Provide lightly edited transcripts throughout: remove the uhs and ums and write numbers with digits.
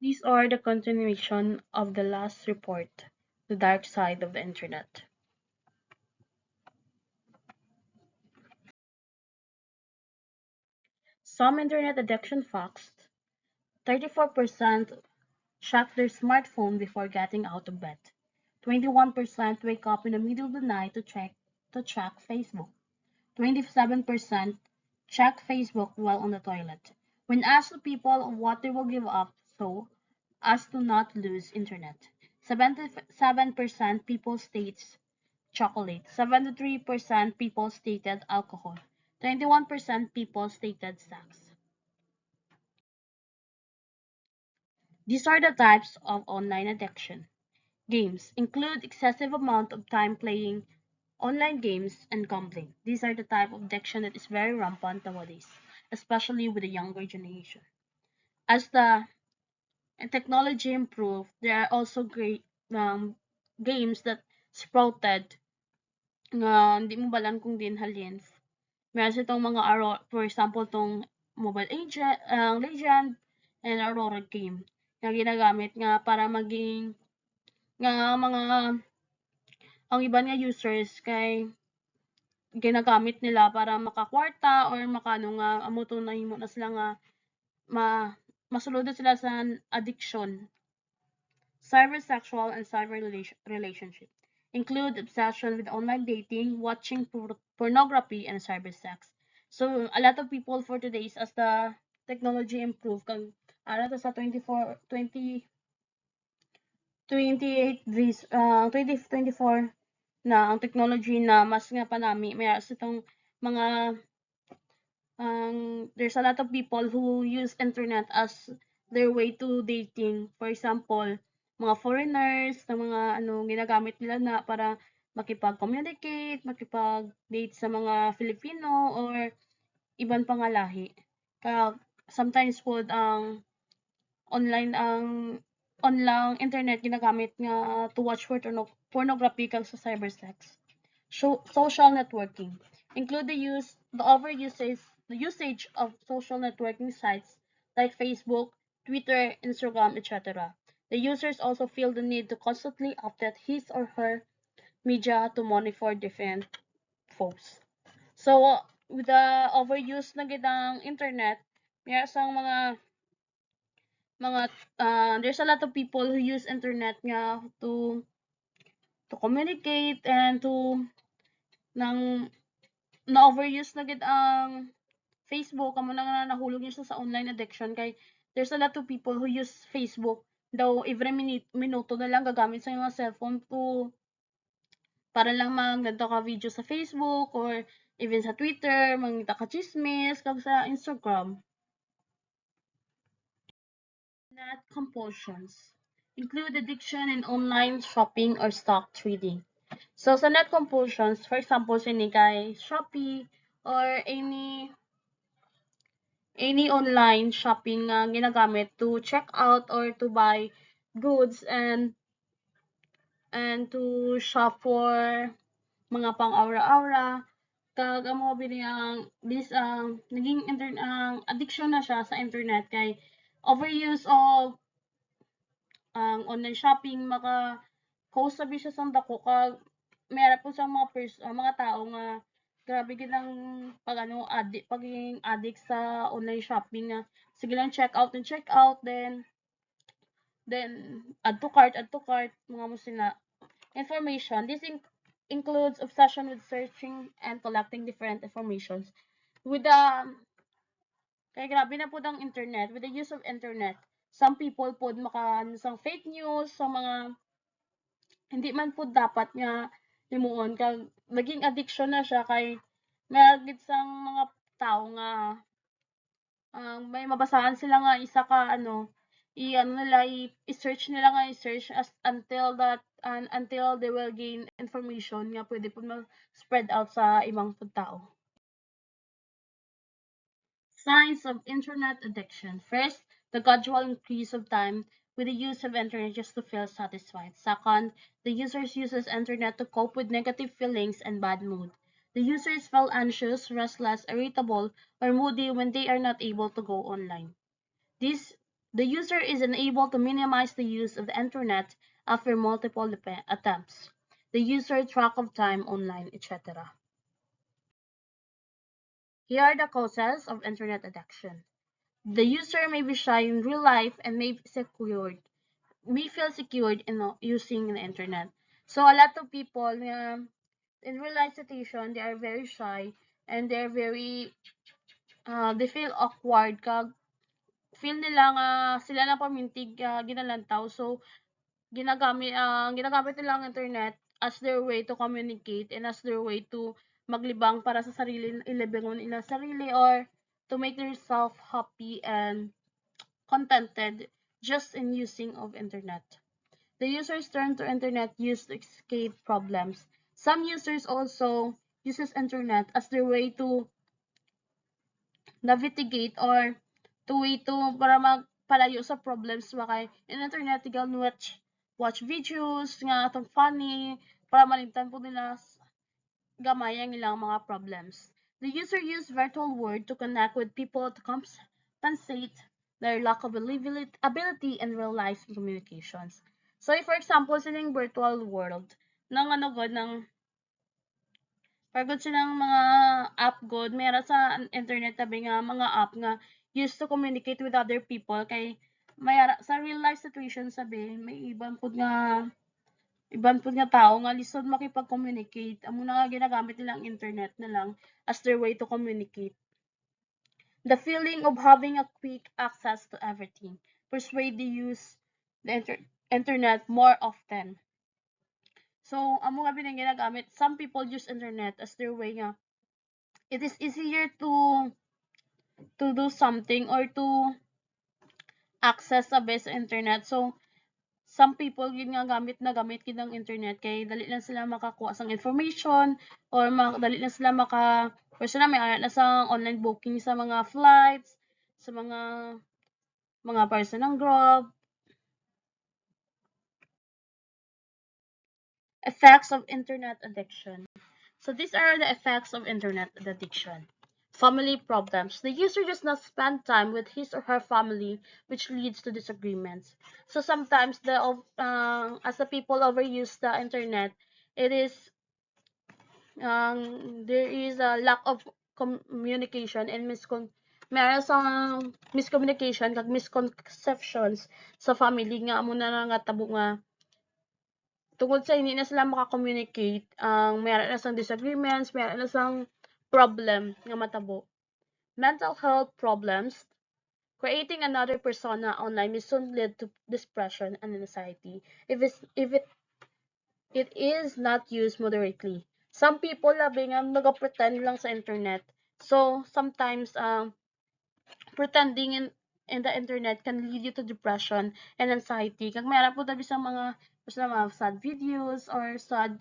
These are the continuation of the last report, the dark side of the internet. Some internet addiction facts: 34% check their smartphone before getting out of bed. 21% wake up in the middle of the night to check Facebook. 27% check Facebook while on the toilet. When asked to people what they will give up so as to not lose internet, 77% people states chocolate, 73% people stated alcohol, 21% people stated sex. These are the types of online addiction. Games include excessive amount of time playing online games and gambling. These are the type of addiction that is very rampant nowadays, especially with the younger generation. As the technology improved, there are also great games that sprouted nga hindi mo balan kung din halin. Meron itong mga for example, tong Mobile Legend and Aurora game na ginagamit nga para maging nga mga ang iba nga users kay ginagamit nila para makakwarta or makano nga amo to nahimo na sila nga masulod sila sa addiction. Cybersexual and cyber relationship include obsession with online dating, watching pornography, and cybersex. So a lot of people for today's as the technology improve kag ara to sa 2024 na ang technology na mas nga panami may itong mga there's a lot of people who use internet as their way to dating. For example, mga foreigners na mga ginagamit nila na para makipag-communicate, makipag-date sa mga Filipino or ibang pang lahi. Kaya sometimes po ang online internet ginagamit nga to watch pornography kag sa cybersex. Social networking include the usage of social networking sites like Facebook, Twitter, Instagram, etc. The users also feel the need to constantly update his or her media to monitor different posts. So, with the overuse na gitang internet, may sang mga there's a lot of people who use internet nga to communicate and to nang na-overuse na gid ang Facebook amo na nga nahulog niya sa online addiction kay there's a lot of people who use Facebook daw every minuto na lang gagamit sa mga cellphone to para lang magganto ka video sa Facebook or even sa Twitter, mangita ka chismis kag sa Instagram. Net compulsions include addiction in online shopping or stock trading. So sa net compulsions, for example, sini kay Shopee or any online shopping nga ginagamit to check out or to buy goods and to shop for mga pang-aura-aura kag amo bilis ang naging ang addiction na siya sa internet kay overuse of ang online shopping maka-host sabi siya sang dako kag mayara po sa mga tao nga grabe gid ang pagiging addict sa online shopping nga sige lang check out and check out then add to cart mga mo sila information. This includes obsession with searching and collecting different informations with the kay grabe na po ang internet with the use of internet. Some people po sang fake news sa mga hindi man po dapat nga himuon kag naging addiction na siya kay mayagid sang mga tao nga may mabasahan sila nga isa ka i-search nila nga i-search as until they will gain information nga pwede po spread out sa ibang tao. Signs of internet addiction. First, the gradual increase of time with the use of internet just to feel satisfied. Second, the users uses internet to cope with negative feelings and bad mood. The users feel anxious, restless, irritable, or moody when they are not able to go online. This The user is unable to minimize the use of the internet after multiple attempts. The user track of time online, etc. Here are the causes of internet addiction. The user may be shy in real life and may feel secured in using the internet. So a lot of people in real life situation, they are very shy and they're very they feel awkward kag feel nila nga sila na pamintig ginalantaw. So ginagamit nila ang internet as their way to communicate and as their way to maglibang para sa sarili, ilibingon nila sarili or to make themselves happy and contented just in using of internet. The users turn to internet use to escape problems. Some users also uses internet as their way to navigate or way to para magpalayo sa problems makay in internet tigaw watch videos nga atong funny para malimtan po nila gamay ang ilang mga problems. The user use virtual world to connect with people to compensate their lack of ability in real life communications. So if for example sining virtual world nang ano god ng pagod silang mga app god, meron sa internet tabi nga mga app nga used to communicate with other people kay mayara sa real life situation sabi may iban pud nga tao nga lisod makipag-communicate amo na nga ginagamit nilang internet na lang as their way to communicate. The feeling of having a quick access to everything persuade the use the internet more often. So amo nga binang ginagamit, some people use internet as their way nga it is easier to do something or to access sa best internet. So some people yun nga gamit gid ang internet kay dali lang sila makakuha sang information or dali lang sila personal may ara na sa online booking sa mga flights, sa mga person ng group. Effects of internet addiction. So these are the effects of internet addiction. Family problems. The user does not spend time with his or her family, which leads to disagreements. So sometimes as the people overuse the internet, it is there is a lack of communication and meron sa miscommunication kag misconceptions sa family nga amo na nga tabo nga tungod sa hindi na sila maka-communicate, meron na sang disagreements, meron na sang problem nga matabo. Mental health problems. Creating another persona online may soon lead to depression and anxiety if it is not used moderately. Some people labi nga nag-pretend lang sa internet. So sometimes pretending in the internet can lead you to depression and anxiety. Kag mayroon po tabi sa mga sad videos or sad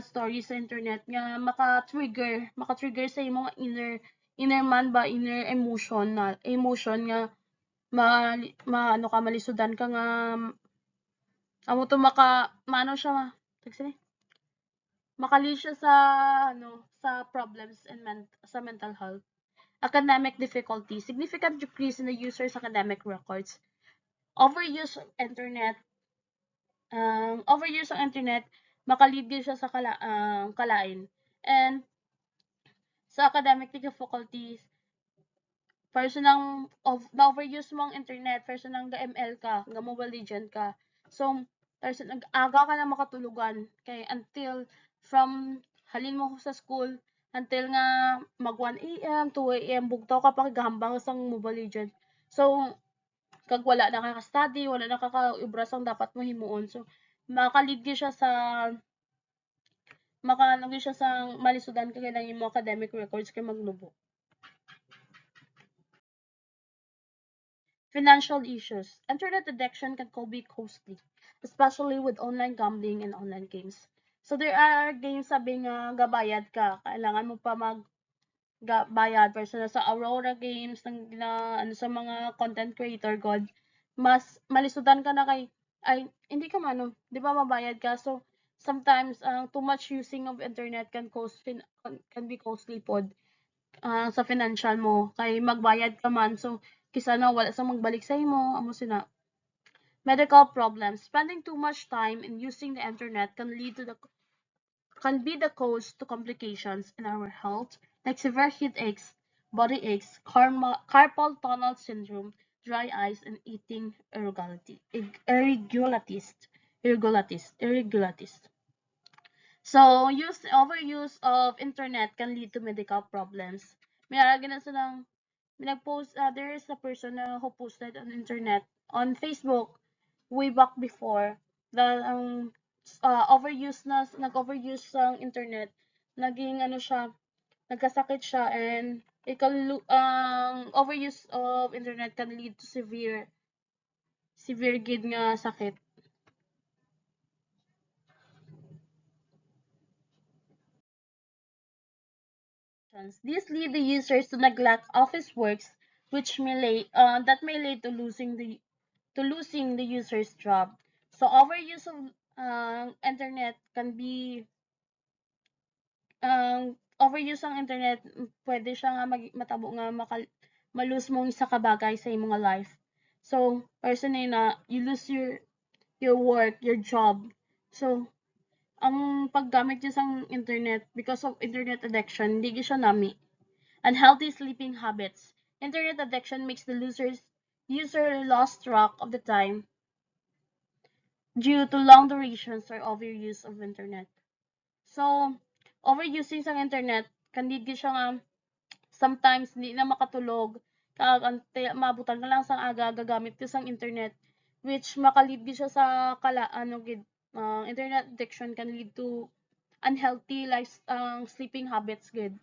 stories sa internet nga maka-trigger sa imong inner man ba inner emotion nga ano ka malisudan ka nga amo to maano siya makali siya sa sa problems and sa mental health. Academic difficulty, significant decrease in the user's academic records. Overuse of internet, overuse ng internet, makalid din siya sa kalain. And sa academic difficulties, na-overuse mo ang internet, person nang ga-ML ka, ga Mobile Legend ka. So, person aga ka na makatulugan kay until from halin mo sa school until nga mag 1 AM, 2 AM bugtaw ka pa gahambang sang Mobile Legend. So, kag wala na ka study, wala na ka ibra sang dapat mo himuon. So, makalid siya sa makalagay siya sa malisudan ka kailangan yung academic records kay magnubo. Financial issues. Internet addiction can be costly, especially with online gambling and online games. So there are games sabi nga gabayad ka, kailangan mo pa bayad personal sa Aurora Games na ano sa mga content creator god mas malisudan ka na kay ay hindi ka mano, 'di ba mabayad ka so sometimes too much using of internet can be costly pod sa financial mo kay magbayad ka man so kisa na wala sa magbalik sa imo, amo sina. Medical problems. Spending too much time in using the internet can be the cause to complications in our health, like severe headaches, body aches, carpal tunnel syndrome, dry eyes, and eating irregularities. So, overuse of internet can lead to medical problems. May aragin na silang, there is a person who posted on internet, on Facebook, way back before, that nag-overuse ng internet, naging nagkasakit siya, and overuse of internet can lead to severe gid nga sakit. This lead the users to neglect office works, which may lead to losing the user's job. So overuse of internet can be overuse ang internet, pwede siya nga matabo nga malose mong isa ka bagay sa imong life. So personally na you lose your work, your job. So ang paggamit niya sa internet, because of internet addiction, hindi siya nami. Unhealthy sleeping habits. Internet addiction makes the user lost track of the time due to long durations or overuse of internet. So, overusing sa internet, kandig siya nga, sometimes hindi na makatulog, mabutan ka lang sang aga, gagamit ka sang internet, which makalid siya sa internet addiction can lead to unhealthy sleeping habits gid.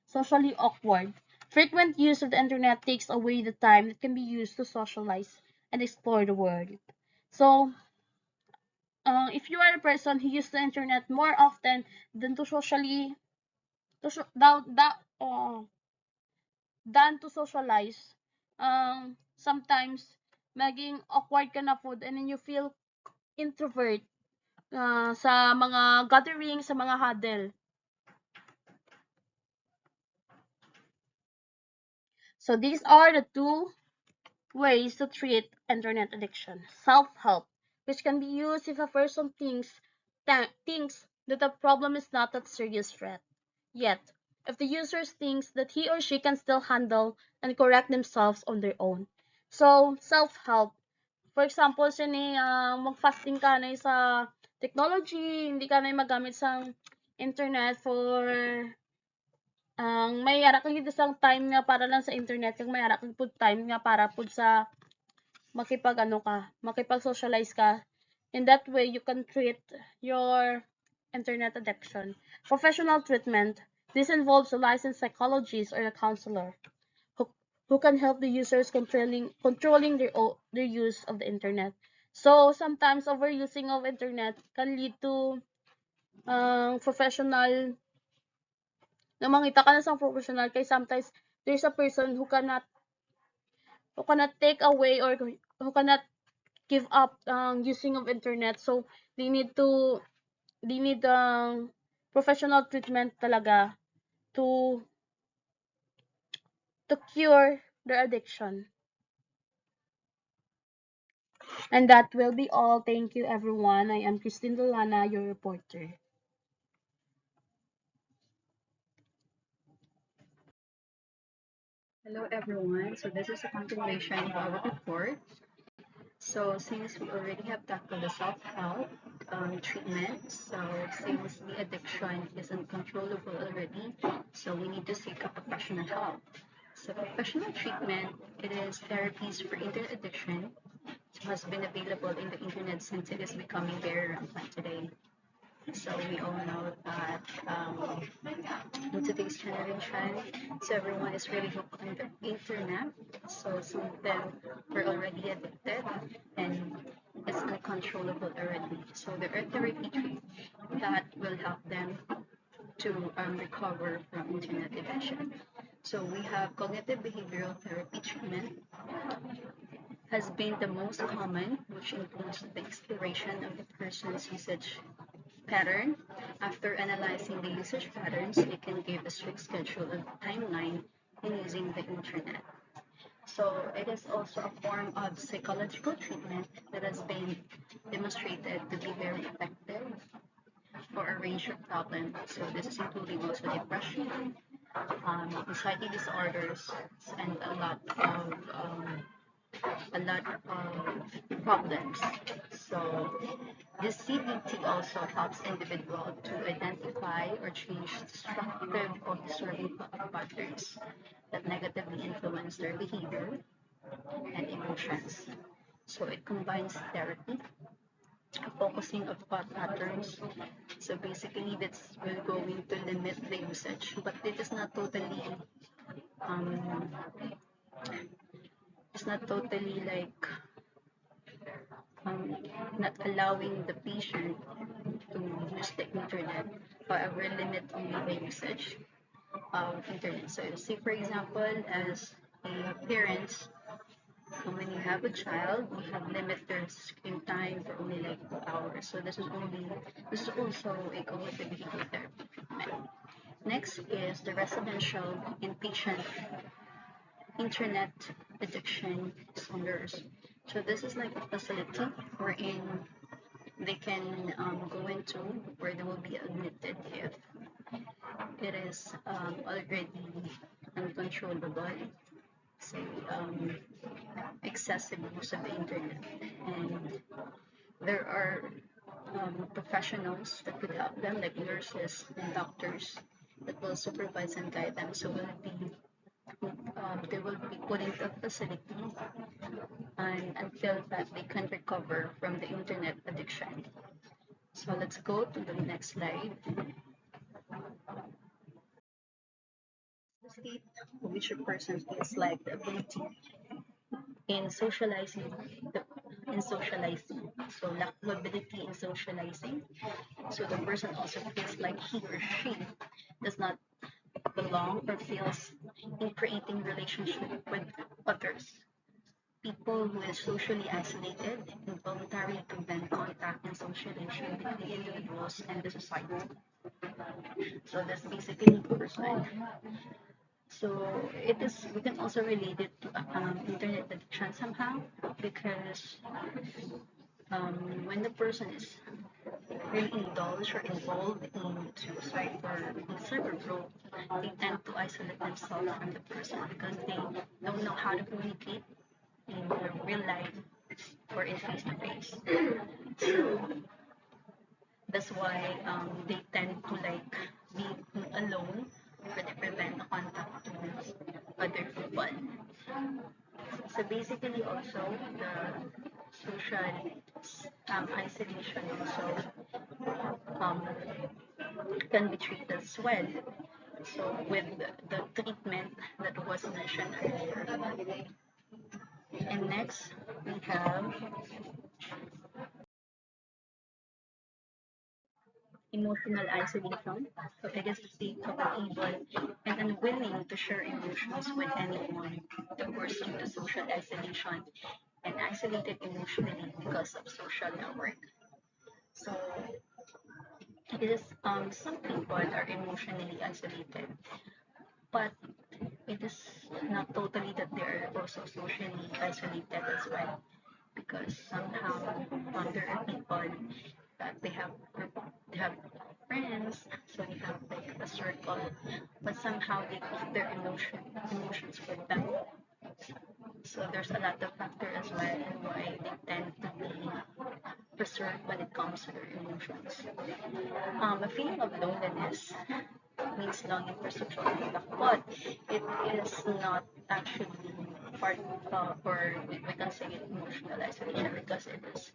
Socially awkward. Frequent use of the internet takes away the time that can be used to socialize and explore the world. So, if you are a person who uses the internet more often than to socially, to so, than to socialize, sometimes maging awkward ka na food, and then you feel introvert sa mga gathering, sa mga huddle. So these are the two ways to treat internet addiction. Self-help, which can be used if a person thinks that the problem is not a serious threat. Yet, if the user thinks that he or she can still handle and correct themselves on their own. So, self-help. For example, mag-fasting ka na sa technology, hindi ka na magamit sa internet for may ara kang isang time nga para lang sa internet, kag may ara kang pud time nga para pud sa makipag-socialize ka. In that way, you can treat your internet addiction. Professional treatment. This involves a licensed psychologist or a counselor who can help the users controlling their use of the internet. So sometimes overusing of internet can lead to professional na mangita ka na sa professional, kay sometimes there's a person who cannot take away or who cannot give up using of internet. So they need professional treatment talaga to cure their addiction. And that will be all. Thank you, everyone. I am Christine Dolana, your reporter. Hello everyone, so this is a continuation of our report. So since we already have tackled the self-help treatment, so since the addiction is uncontrollable already, so we need to seek a professional help. So professional treatment, it is therapies for internet addiction. It has been available in the internet since it is becoming very rampant today. So we all know that in today's generation, so everyone is really hooked on the internet. So some of them were already addicted and it's uncontrollable already. So there are therapy that will help them to recover from internet addiction. So we have cognitive behavioral therapy treatment has been the most common, which includes the exploration of the person's usage pattern. After analyzing the usage patterns, we can give a strict schedule and timeline in using the internet. So it is also a form of psychological treatment that has been demonstrated to be very effective for a range of problems. So this is including also depression, anxiety disorders, and a lot of problems. So this CBT also helps individual to identify or change destructive or disturbing patterns that negatively influence their behavior and emotions. So it combines therapy, focusing of thought patterns. So basically, that's will going to limit the usage, but it is not totally um, it's not totally like um, not allowing the patient to use the internet. However, limit only the usage of internet. So, say for example, as a parents, when you have a child, you have limit their screen time for only like 2 hours. So this is also a cognitive behavior therapy treatment. Next is the residential inpatient internet addiction disorders. So this is like a facility wherein they can go into where they will be admitted if it is already uncontrollable, say excessive use of the internet. And there are professionals that could help them, like nurses and doctors, that will supervise and guide them. So they will be put into a facility and until that they can recover from the internet addiction. So let's go to the next slide. The state which a person feels like the ability in socializing, the, in socializing. So lack of ability in socializing. So the person also feels like he or she does not belong or feels in creating relationship with others. People who is socially isolated involuntarily prevent contact and socialization between individuals and the society. So that's basically the person. So it is we can also relate it to internet addiction somehow because when the person is really indulged or involved into cyber growth, they tend to isolate themselves from the person because they don't know how to communicate in the real life or in face to face. So that's why they tend to like be alone or they prevent contact with other people. So basically also the social isolation also um, can be treated as well. So with the treatment that was mentioned earlier. And next we have emotional isolation. So it is the state of unable and unwilling to share emotions with anyone, of course due to social isolation and isolated emotionally because of social network. So it is some people are emotionally isolated, but it is not totally that they are also socially isolated as well because somehow there are people that they have friends, so they have like a circle, but somehow they keep their emotions with them. So there's a lot of factor as well and why they tend to be reserved when it comes to their emotions. A feeling of loneliness means longing for social contact, but it is not actually part or we can say it emotional isolation because it is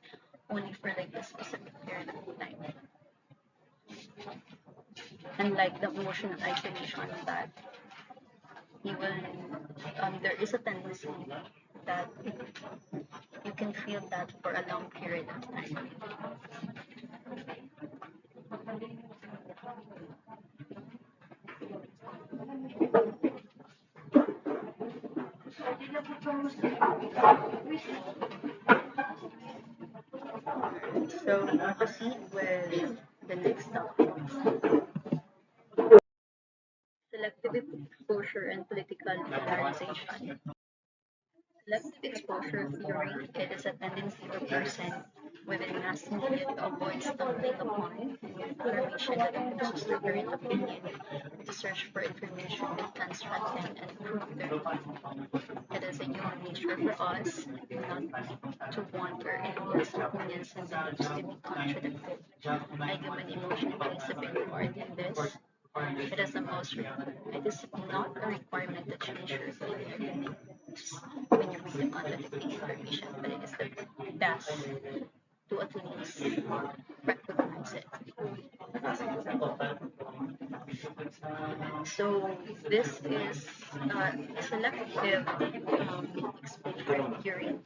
only for like a specific period of time. Unlike the emotional isolation that you will, there is a tendency that you can feel that for a long period of time. So proceed with the next topic. Selective exposure and political polarization. Selective exposure theory, it is a tendency of a person within mass media to avoid stumbling upon information that opposes their current opinion and to search for information that can strengthen and prove their view. It is a human nature for us not to want our enemies' opinions and beliefs to be contradicted. A human emotion plays a big part in this. It is not a requirement to change your opinion when you read the contradicting information, but it is the best to at least recognize it. So this is selective exposure theory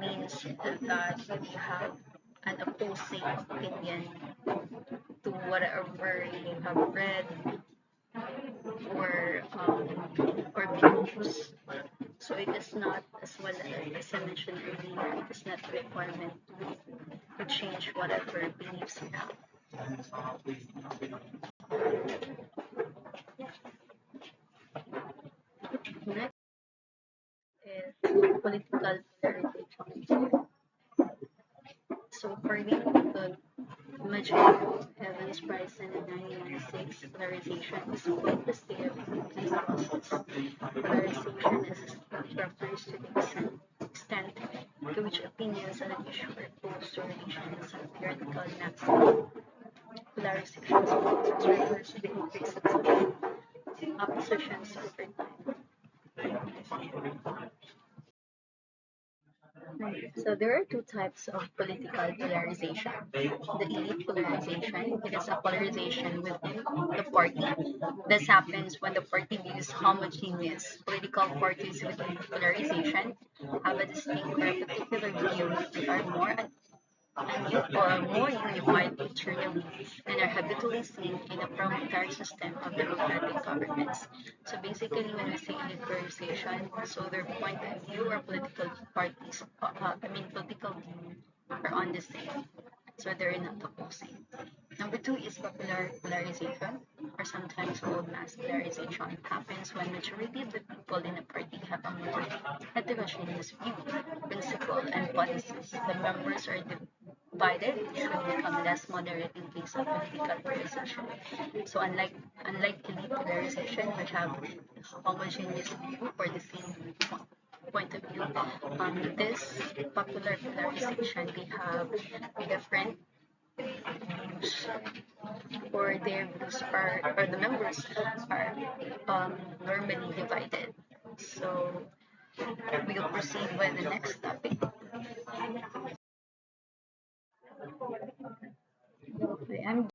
means that you have an opposing opinion to whatever you have read or beliefs. So it is not, as well as I mentioned earlier, it is not a requirement to change whatever beliefs you have. Next is political polarization. So according to the Major Evans Bryson in 1996, polarization is quite the state of thinking process. Polarization refers to the extent to which opinions on an issue are opposed to relations and theoretical maximum. Polarization refers to the increase of oppositions over time. So there are two types of political polarization. The elite polarization, it is a polarization within the party. This happens when the party views homogeneous political parties within the polarization have a distinct or a particular view. They are more unified internally and are habitually seen in a parliamentary system of democratic governments. So basically, when we say liberalization, so their point of view or political parties, political view are on the same. So they're not opposing. Number two is popular polarization, or sometimes called mass polarization. It happens when majority of the people in a party have a more heterogeneous view, principle, and policies. The members are divided, usually become less moderate in case of political polarization. So unlike elite polarization, which have homogeneous view or the same point of view, this popular polarization, they have different views, or their views are, or the members are normally divided. So we'll proceed with the next topic. Okay, I'm